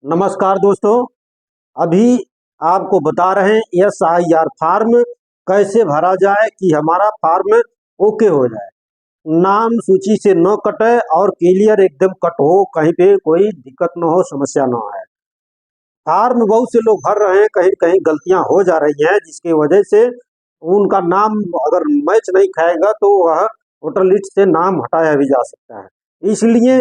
नमस्कार दोस्तों। अभी आपको बता रहे हैं SIR फार्म कैसे भरा जाए कि हमारा फार्म ओके हो जाए, नाम सूची से न कटे और क्लियर एकदम कट हो, कहीं पे कोई दिक्कत न हो, समस्या न आए। फार्म बहुत से लोग भर रहे हैं, कहीं कहीं गलतियां हो जा रही हैं, जिसकी वजह से उनका नाम अगर मैच नहीं खाएगा तो वह वोटर लिस्ट से नाम हटाया भी जा सकता है। इसलिए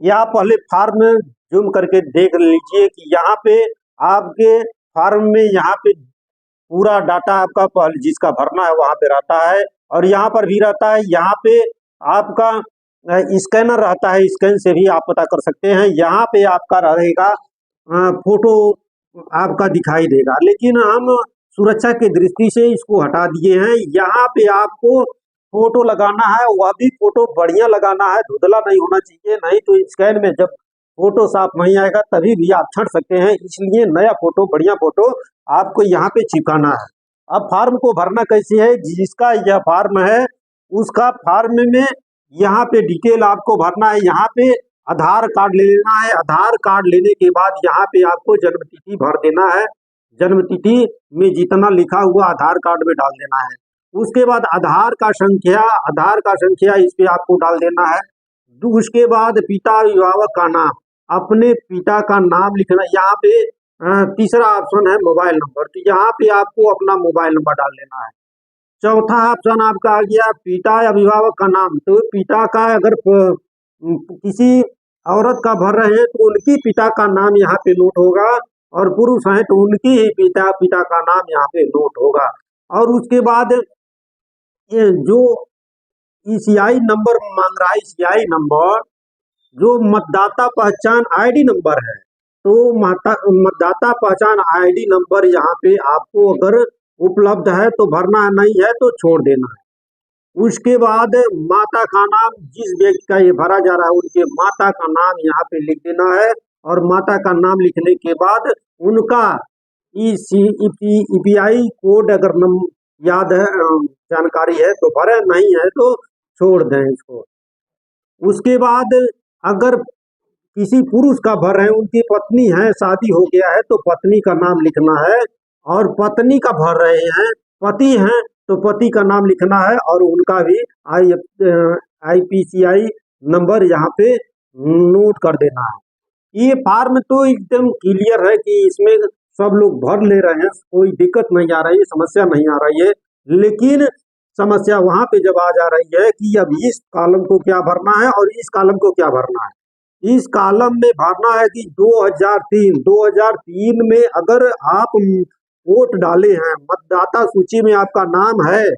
या पहले फार्म जूम करके देख लीजिए कि यहाँ पे आपके फार्म में यहाँ पे पूरा डाटा आपका पहले जिसका भरना है वहाँ पे रहता है, और यहाँ पर भी रहता है। यहाँ पे आपका स्कैनर रहता है, स्कैन से भी आप पता कर सकते हैं। यहाँ पे आपका रहेगा फोटो आपका दिखाई देगा, लेकिन हम सुरक्षा की दृष्टि से इसको हटा दिए हैं। यहाँ पे आपको फोटो लगाना है, वह भी फोटो बढ़िया लगाना है, धुंधला नहीं होना चाहिए, नहीं तो स्कैन में जब फोटो साफ नहीं आएगा तभी भी आप छट सकते हैं। इसलिए नया फोटो, बढ़िया फोटो आपको यहाँ पे चिपकाना है। अब फार्म को भरना कैसे है, जिसका यह फार्म है उसका फार्म में यहाँ पे डिटेल आपको भरना है। यहाँ पे आधार कार्ड ले लेना है। आधार कार्ड लेने के बाद यहाँ पे आपको जन्म तिथि भर देना है। जन्म तिथि में जितना लिखा हुआ आधार कार्ड में डाल देना है। उसके बाद आधार का संख्या इस पे आपको डाल देना है। उसके बाद पिता अभिभावक का नाम, अपने पिता का नाम लिखना। यहाँ पे तीसरा ऑप्शन है मोबाइल नंबर, तो यहाँ पे आपको अपना मोबाइल नंबर डाल देना है। चौथा ऑप्शन आपका आ गया पिता अभिभावक का नाम, तो पिता का अगर किसी औरत का भर रहे हैं तो उनकी पिता का नाम यहाँ पे नोट होगा, और पुरुष हैं तो उनकी ही पिता का नाम यहाँ पे नोट होगा। और उसके बाद ये जो ECI नंबर मांग रहा है, ECI नंबर जो मतदाता पहचान ID नंबर है, तो मतदाता पहचान ID नंबर यहाँ पे आपको अगर उपलब्ध है तो भरना, नहीं है तो छोड़ देना है। उसके बाद माता का नाम, जिस व्यक्ति का ये भरा जा रहा है उनके माता का नाम यहाँ पे लिख देना है, और माता का नाम लिखने के बाद उनका EPI कोड अगर याद है, जानकारी है तो भरे, नहीं है तो छोड़ दें इसको। उसके बाद अगर किसी पुरुष का भर रहे हैं, उनकी पत्नी है, शादी हो गया है, तो पत्नी का नाम लिखना है। और पत्नी का भर रहे हैं, पति हैं, तो पति का नाम लिखना है, और उनका भी IPCI नंबर यहाँ पे नोट कर देना है। ये फार्म तो एकदम क्लियर है कि इसमें सब लोग भर ले रहे हैं, कोई दिक्कत नहीं आ रही है, समस्या नहीं आ रही है। लेकिन समस्या वहां पे जब आ जा रही है कि अब इस कॉलम को क्या भरना है और इस कॉलम को क्या भरना है। इस कॉलम में भरना है कि 2003 में अगर आप वोट डाले हैं, मतदाता सूची में आपका नाम है,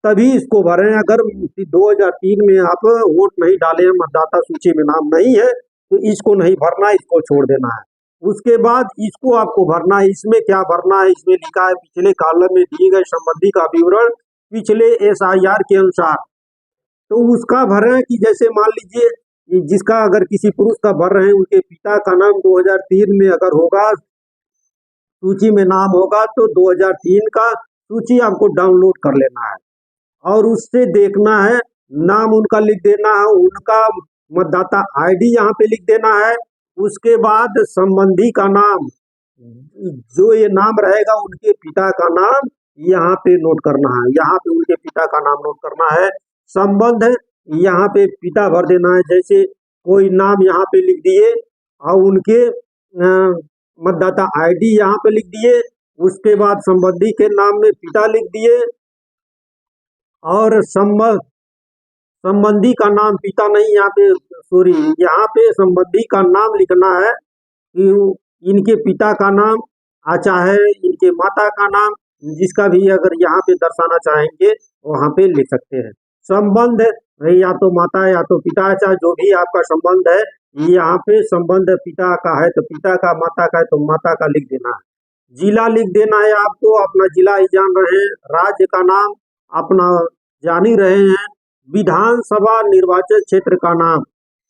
तभी इसको भरें। अगर 2003 में आप वोट नहीं डाले हैं, मतदाता सूची में नाम नहीं है, तो इसको नहीं भरना, इसको छोड़ देना है। उसके बाद इसको आपको भरना है। इसमें क्या भरना है, इसमें लिखा है पिछले कॉलम में दिए गए संबंधी का विवरण पिछले SIR के अनुसार, तो उसका भरें। कि जैसे मान लीजिए जिसका अगर किसी पुरुष का भर रहे हैं, उनके पिता का नाम 2003 में अगर होगा, सूची में नाम होगा, तो 2003 का सूची आपको डाउनलोड कर लेना है, और उससे देखना है, नाम उनका लिख देना है, उनका मतदाता ID यहाँ पे लिख देना है। उसके बाद संबंधी का नाम, जो ये नाम रहेगा उनके पिता का नाम यहाँ पे नोट करना है, यहाँ पे उनके पिता का नाम नोट करना है। संबंध यहाँ पे पिता भर देना है, जैसे कोई नाम यहाँ पे लिख दिए और उनके मतदाता ID यहाँ पे लिख दिए। उसके बाद संबंधी के नाम में पिता लिख दिए, और संबंधी का नाम पिता नहीं, यहाँ पे सॉरी, यहाँ पे संबंधी का नाम लिखना है कि इनके पिता का नाम, चाहे इनके माता का नाम, जिसका भी अगर यहाँ पे दर्शाना चाहेंगे वहाँ पे लिख सकते हैं। संबंध या तो माता या तो पिता, चाहे जो भी आपका संबंध है, यहाँ पे संबंध पिता का है तो पिता का, माता का है तो माता का लिख देना है। जिला लिख देना है आपको, अपना जिला ही जान रहे हैं, राज्य का नाम अपना जान ही रहे हैं, विधानसभा निर्वाचन क्षेत्र का नाम,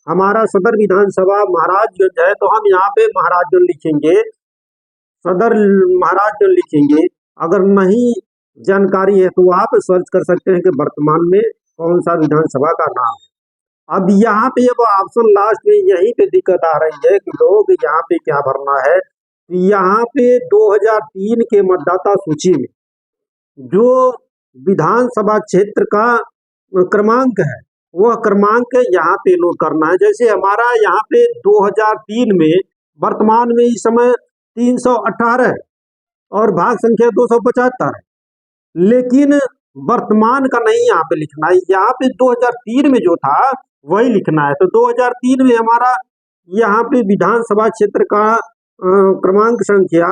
हमारा सदर विधानसभा महाराजगंज है तो हम यहाँ पे महाराजगंज लिखेंगे, सदर महाराजगंज लिखेंगे। अगर नहीं जानकारी है तो आप सर्च कर सकते हैं कि वर्तमान में कौन सा विधानसभा का नाम है। अब यहाँ पे अब ऑप्शन लास्ट में यहीं पे दिक्कत आ रही है कि लोग यहाँ पे क्या भरना है। यहाँ पे 2003 के मतदाता सूची में जो विधानसभा क्षेत्र का क्रमांक है, वह क्रमांक यहाँ पे नोट करना है। जैसे हमारा यहाँ पे 2003 में वर्तमान में इस समय 318 है और भाग संख्या 275 है, लेकिन वर्तमान का नहीं यहाँ पे लिखना है। यहाँ पे 2003 में जो था वही लिखना है। तो 2003 में हमारा यहाँ पे विधानसभा क्षेत्र का क्रमांक संख्या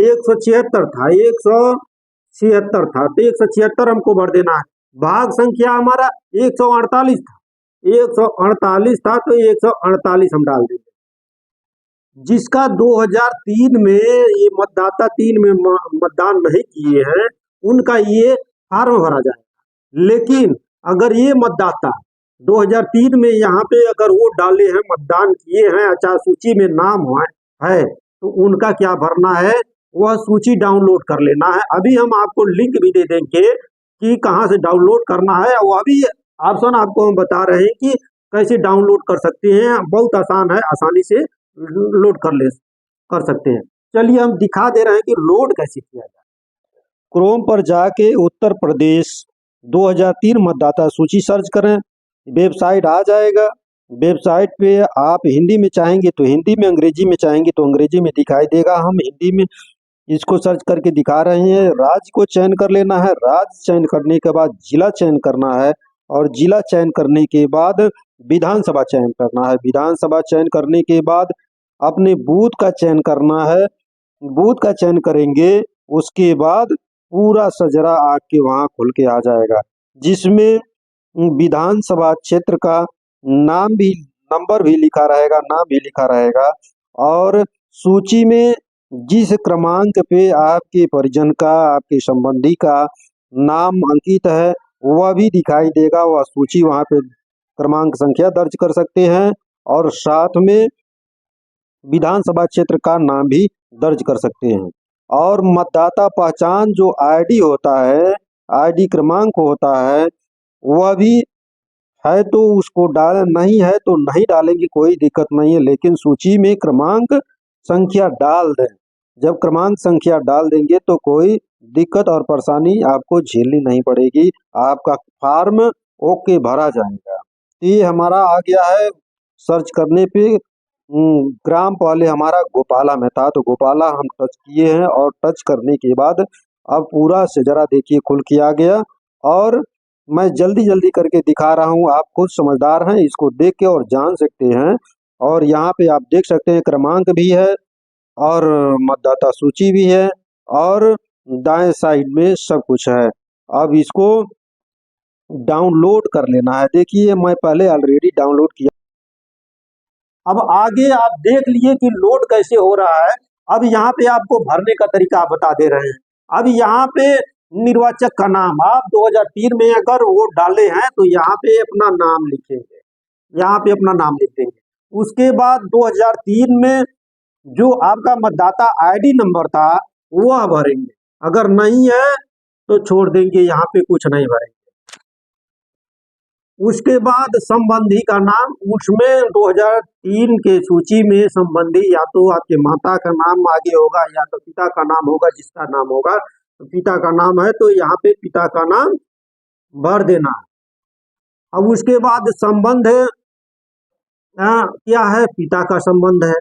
176 था, 176 था, तो 176 हमको भर देना है। भाग संख्या हमारा 148 था, 148 था, तो 148 हम डाल देंगे। जिसका 2003 में ये मतदाता 3 में मतदान नहीं किए हैं, उनका ये फार्म भरा जाएगा। लेकिन अगर ये मतदाता 2003 में यहाँ पे अगर वोट डाले हैं, मतदान किए हैं, आचार सूची में नाम है, तो उनका क्या भरना है, वह सूची डाउनलोड कर लेना है। अभी हम आपको लिंक भी दे देंगे कि कहाँ से डाउनलोड करना है। वह भी ऑप्शन आपको हम बता रहे हैं कि कैसे डाउनलोड कर सकते हैं। बहुत आसान है, आसानी से लोड कर सकते हैं। चलिए हम दिखा दे रहे हैं कि लोड कैसे किया जाए। क्रोम पर जाके उत्तर प्रदेश 2003 मतदाता सूची सर्च करें, वेबसाइट आ जाएगा। वेबसाइट पे आप हिंदी में चाहेंगे तो हिंदी में, अंग्रेजी में चाहेंगे तो अंग्रेजी में दिखाई देगा। हम हिंदी में इसको सर्च करके दिखा रहे हैं। राज्य को चयन कर लेना है। राज्य चयन करने के बाद जिला चयन करना है और जिला चयन करने के बाद विधानसभा चयन करना है। विधानसभा चयन करने के बाद अपने बूथ का चयन करना है। बूथ का चयन करेंगे, उसके बाद पूरा सजरा आपके वहाँ खुल के आ जाएगा, जिसमें विधानसभा क्षेत्र का नाम भी, नंबर भी लिखा रहेगा, नाम भी लिखा रहेगा और सूची में जिस क्रमांक पे आपके परिजन का, आपके संबंधी का नाम अंकित है वह भी दिखाई देगा। वह सूची वहाँ पे क्रमांक संख्या दर्ज कर सकते हैं और साथ में विधानसभा क्षेत्र का नाम भी दर्ज कर सकते हैं। और मतदाता पहचान जो आईडी होता है, आईडी क्रमांक होता है, वह भी है तो उसको डाल, नहीं है तो नहीं डालेंगे, कोई दिक्कत नहीं है। लेकिन सूची में क्रमांक संख्या डाल दें। जब क्रमांक संख्या डाल देंगे तो कोई दिक्कत और परेशानी आपको झेलनी नहीं पड़ेगी। आपका फॉर्म ओके भरा जाएगा। ये हमारा आ गया है सर्च करने पे। ग्राम पहले हमारा गोपाला में था, तो गोपाला हम टच किए हैं और टच करने के बाद अब पूरा से जरा देखिए खुल के आ गया। और मैं जल्दी जल्दी करके दिखा रहा हूँ, आप खुद समझदार हैं, इसको देख के और जान सकते हैं। और यहाँ पे आप देख सकते हैं क्रमांक भी है और मतदाता सूची भी है और दाएं साइड में सब कुछ है। अब इसको डाउनलोड कर लेना है। देखिए मैं पहले ऑलरेडी डाउनलोड किया। अब आगे आप देख लिए कि लोड कैसे हो रहा है। अब यहाँ पे आपको भरने का तरीका बता दे रहे हैं। अब यहाँ पे निर्वाचक का नाम, आप 2003 में अगर वोट डाले हैं तो यहाँ पे अपना नाम लिखेंगे, यहाँ पे अपना नाम लिख देंगे। उसके बाद 2003 में जो आपका मतदाता आईडी नंबर था वह भरेंगे। अगर नहीं है तो छोड़ देंगे, यहाँ पे कुछ नहीं भरेंगे। उसके बाद संबंधी का नाम, उसमें 2003 के सूची में संबंधी या तो आपके माता का नाम आगे होगा या तो पिता का नाम होगा। जिसका नाम होगा, तो पिता का नाम है तो यहाँ पे पिता का नाम भर देना। अब उसके बाद संबंध क्या है, पिता का संबंध है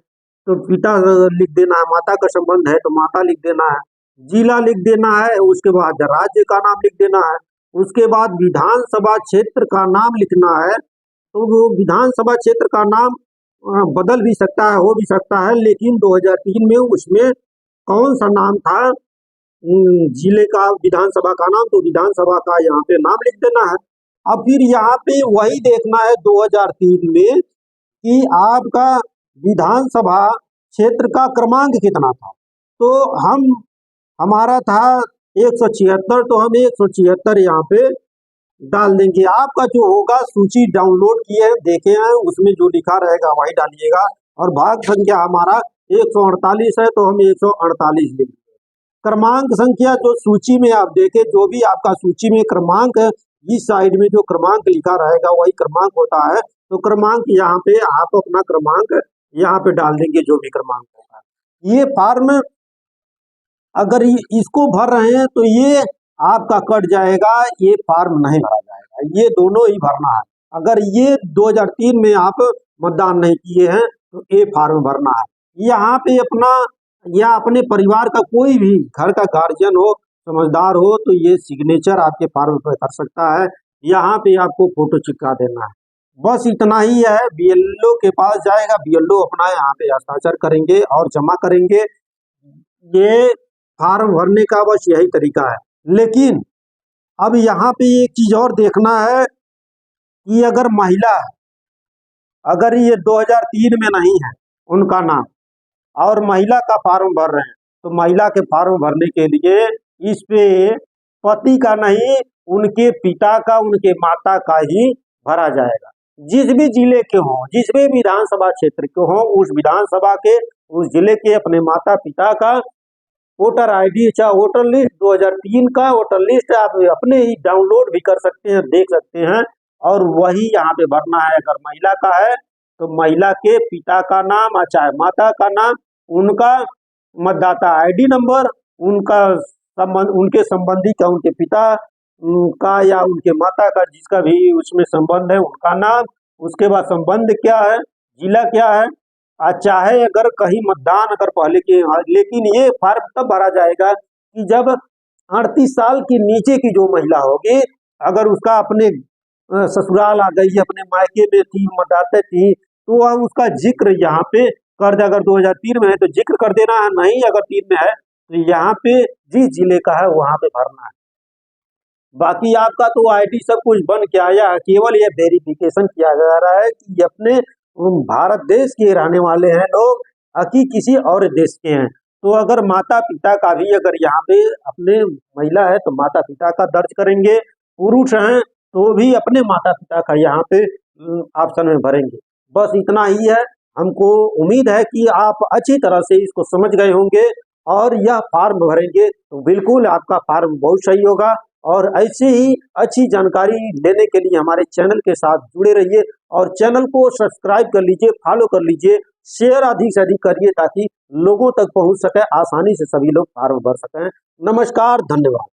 तो पिता लिख देना है। माता का संबंध है तो माता लिख देना है। जिला लिख देना है। उसके बाद राज्य का नाम लिख देना है। उसके बाद विधानसभा क्षेत्र का नाम लिखना है। तो वो विधानसभा क्षेत्र का नाम बदल भी सकता है, हो भी सकता है, लेकिन 2003 में उसमें कौन सा नाम था जिले का, विधानसभा का नाम, तो विधानसभा का यहाँ पे नाम लिख देना है। अब फिर यहाँ पे वही देखना है 2003 में कि आपका विधानसभा क्षेत्र का क्रमांक कितना था। तो हमारा था 176, तो हम 176 यहाँ पे डाल देंगे। आपका जो होगा सूची डाउनलोड किए हैं, देखे हैं, उसमें जो लिखा रहेगा वही डालिएगा। और भाग संख्या हमारा 148 है तो हम 148 लिखेंगे। क्रमांक संख्या जो सूची में आप देखें, जो भी आपका सूची में क्रमांक है, इस साइड में जो क्रमांक लिखा रहेगा वही क्रमांक होता है। तो क्रमांक यहाँ पे आप अपना क्रमांक यहाँ पे डाल देंगे, जो भी क्रमांक होगा। ये फार्म अगर इसको भर रहे हैं तो ये आपका कट जाएगा, ये फार्म नहीं भरा जाएगा, ये दोनों ही भरना है। अगर ये 2003 में आप मतदान नहीं किए हैं तो ये फार्म भरना है। यहाँ पे अपना या अपने परिवार का कोई भी घर का गार्जियन हो, समझदार हो, तो ये सिग्नेचर आपके फार्म पर कर सकता है। यहाँ पे आपको फोटो चिपका देना है, बस इतना ही है। बीएलओ के पास जाएगा, बीएलओ अपना यहाँ पे हस्ताक्षर करेंगे और जमा करेंगे। ये फार्म भरने का बस यही तरीका है। लेकिन अब यहाँ पे एक चीज और देखना है कि अगर महिला, अगर ये 2003 में नहीं है उनका नाम और महिला का फार्म भर रहे हैं, तो महिला के फार्म भरने के लिए इस पे पति का नहीं, उनके पिता का, उनके माता का ही भरा जाएगा। जिस भी जिले के हों, जिस भी विधानसभा क्षेत्र के हों, उस विधानसभा के, उस जिले के अपने माता पिता का वोटर आईडी, चाहे वोटर लिस्ट 2003 का वोटर लिस्ट आप अपने ही डाउनलोड भी कर सकते हैं, देख सकते हैं, और वही यहाँ पे भरना है। अगर महिला का है तो महिला के पिता का नाम, चाहे माता का नाम, उनका मतदाता आईडी नंबर, उनका संबंध, उनके संबंधी का, उनके पिता का या उनके माता का, जिसका भी उसमें संबंध है, उनका नाम, उसके बाद संबंध क्या है, जिला क्या है, चाहे अगर कहीं मतदान अगर पहले के। लेकिन ये फार्म तब भरा जाएगा कि जब 38 साल के नीचे की जो महिला होगी, अगर उसका अपने ससुराल आ गई, अपने मायके में थी, मतदाता थी, तो वह उसका जिक्र यहाँ पे कर दे। अगर 2003 में है तो जिक्र कर देना है, नहीं अगर 3 में है तो यहाँ पे जिस जिले का है वहां पे भरना है। बाकी आपका तो आईडी सब कुछ बन के आया है, केवल ये वेरिफिकेशन किया जा रहा है कि अपने भारत देश के रहने वाले हैं लोग, कि किसी और देश के हैं। तो अगर माता पिता का भी अगर यहाँ पे अपने महिला है तो माता पिता का दर्ज करेंगे, पुरुष हैं तो भी अपने माता पिता का यहाँ पे ऑप्शन में भरेंगे। बस इतना ही है। हमको उम्मीद है कि आप अच्छी तरह से इसको समझ गए होंगे और यह फार्म भरेंगे तो बिल्कुल आपका फार्म बहुत सही होगा। और ऐसे ही अच्छी जानकारी लेने के लिए हमारे चैनल के साथ जुड़े रहिए और चैनल को सब्सक्राइब कर लीजिए, फॉलो कर लीजिए, शेयर अधिक से अधिक करिए ताकि लोगों तक पहुंच सके, आसानी से सभी लोग फार्म भर सकें। नमस्कार, धन्यवाद।